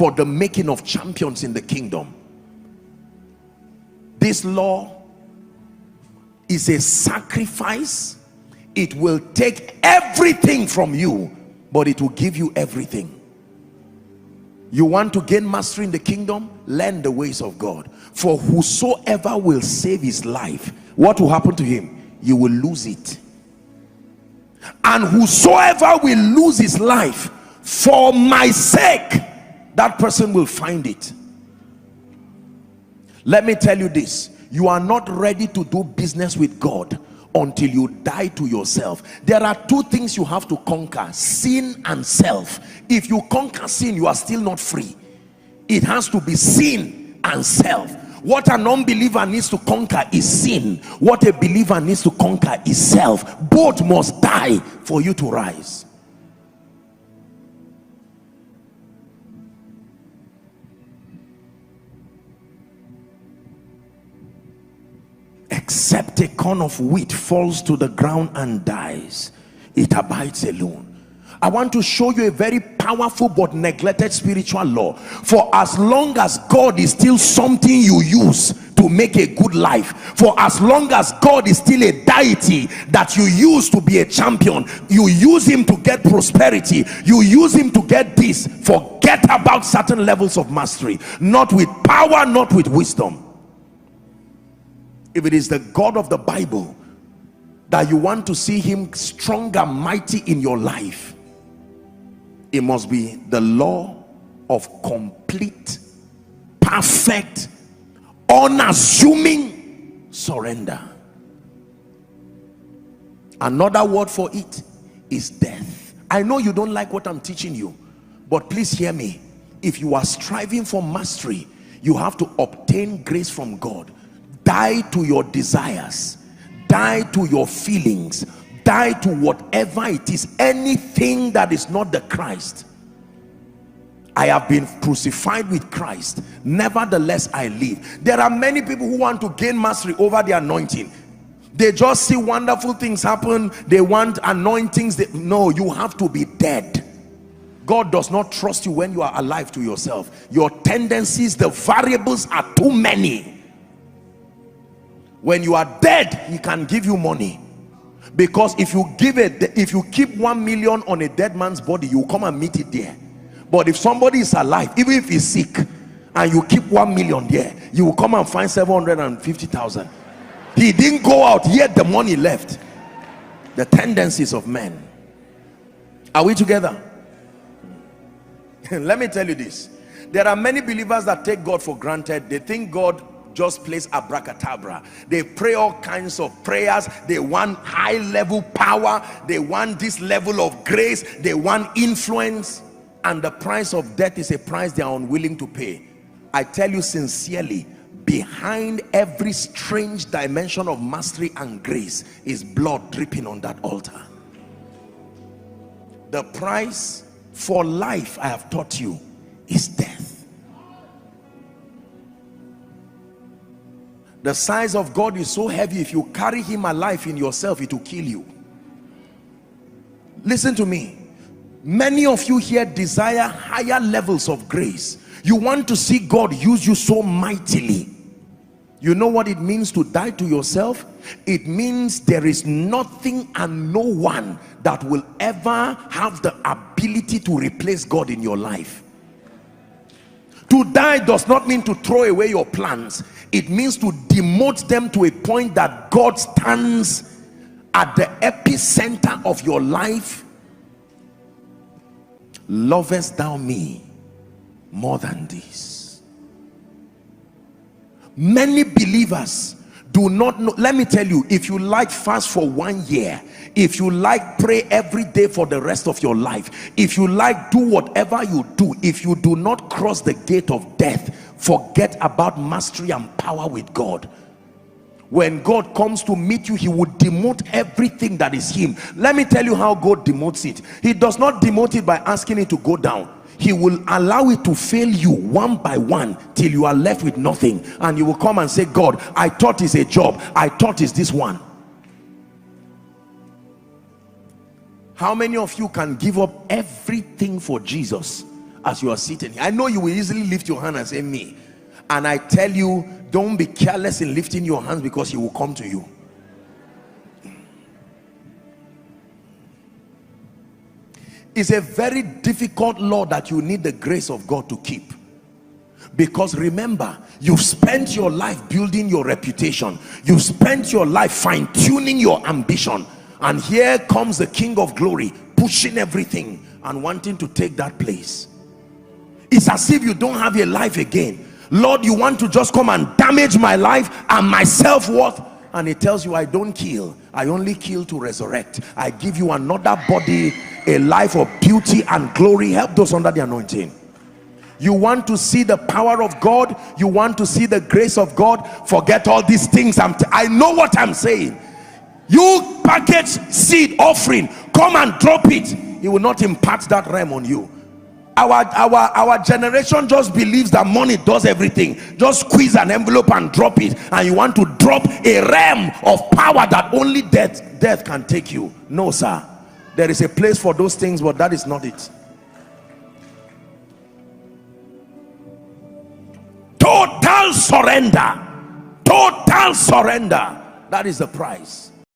for the making of champions in the kingdom. This law is a sacrifice. It will take everything from you, but it will give you everything. You want to gain mastery in the kingdom? Learn the ways of God. For whosoever will save his life, what will happen to him? You will lose it. And whosoever will lose his life for my sake, that person will find it. Let me tell you this: you are not ready to do business with God until you die to yourself. There are two things you have to conquer: sin and self. If you conquer sin, you are still not free. It has to be sin and self. What an unbeliever needs to conquer is sin. What a believer needs to conquer is self. Both must die for you to rise. Except a corn of wheat falls to the ground and dies, it abides alone. I want to show you a very powerful but neglected spiritual law. For as long as God is still something you use to make a good life, for as long as God is still a deity that you use to be a champion, you use him to get prosperity, you use him to get this, forget about certain levels of mastery. Not with power, not with wisdom. If it is the God of the Bible that you want to see him strong and mighty in your life, it must be the law of complete, perfect, unassuming surrender. Another word for it is death. I know you don't like what I'm teaching you, but please hear me. If you are striving for mastery, you have to obtain grace from God. Die to your desires, die to your feelings, die to whatever it is, anything that is not the Christ. I have been crucified with Christ, nevertheless I live. There are many people who want to gain mastery over the anointing. They just see wonderful things happen, they want anointings. No, you have to be dead. God does not trust you when you are alive to yourself. Your tendencies, the variables are too many. When you are dead, he can give you money, because if you keep 1 million on a dead man's body, you come and meet it there. But if somebody is alive, even if he's sick, and you keep 1 million there, you will come and find 750,000. He didn't go out yet, the money left. The tendencies of men. Are we together? Let me tell you this: there are many believers that take God for granted. They think God just plays abracadabra. They pray all kinds of prayers. They want high level power, they want this level of grace, they want influence, and the price of death is a price they are unwilling to pay. I tell you sincerely, behind every strange dimension of mastery and grace is blood dripping on that altar. The price for life, I have taught you, is death. The size of God is so heavy, if you carry him alive in yourself, it will kill you. Listen to me. Many of you here desire higher levels of grace. You want to see God use you so mightily. You know what it means to die to yourself? It means there is nothing and no one that will ever have the ability to replace God in your life. To die does not mean to throw away your plans. It means to demote them to a point that God stands at the epicenter of your life. Lovest thou me more than this? Many believers do not know. Let me tell you, if you like fast for 1 year, if you like pray every day for the rest of your life, if you like do whatever you do, if you do not cross the gate of death, forget about mastery and power with God. When God comes to meet you, he would demote everything that is him. Let me tell you how God demotes it. He does not demote it by asking it to go down. He will allow it to fail you one by one till you are left with nothing, and you will come and say, God, I thought it's a job, I thought it's this one. How many of you can give up everything for Jesus as you are sitting here. I know you will easily lift your hand and say, me. And I tell you, don't be careless in lifting your hands, because he will come to you. It's a very difficult law that you need the grace of God to keep. Because remember, you've spent your life building your reputation. You've spent your life fine-tuning your ambition. And here comes the King of Glory, pushing everything and wanting to take that place. It's as if you don't have a life again. Lord, you want to just come and damage my life and my self-worth? And he tells you, I don't kill, I only kill to resurrect. I give you another body, a life of beauty and glory. Help those under the anointing. You want to see the power of God, you want to see the grace of God, forget all these things. I know what I'm saying. You package seed offering, come and drop it. He will not impart that realm on you. Our generation just believes that money does everything. Just squeeze an envelope and drop it, and you want to drop a realm of power that only death can take you. No, sir. There is a place for those things, but that is not it. Total surrender. Total surrender. That is the price.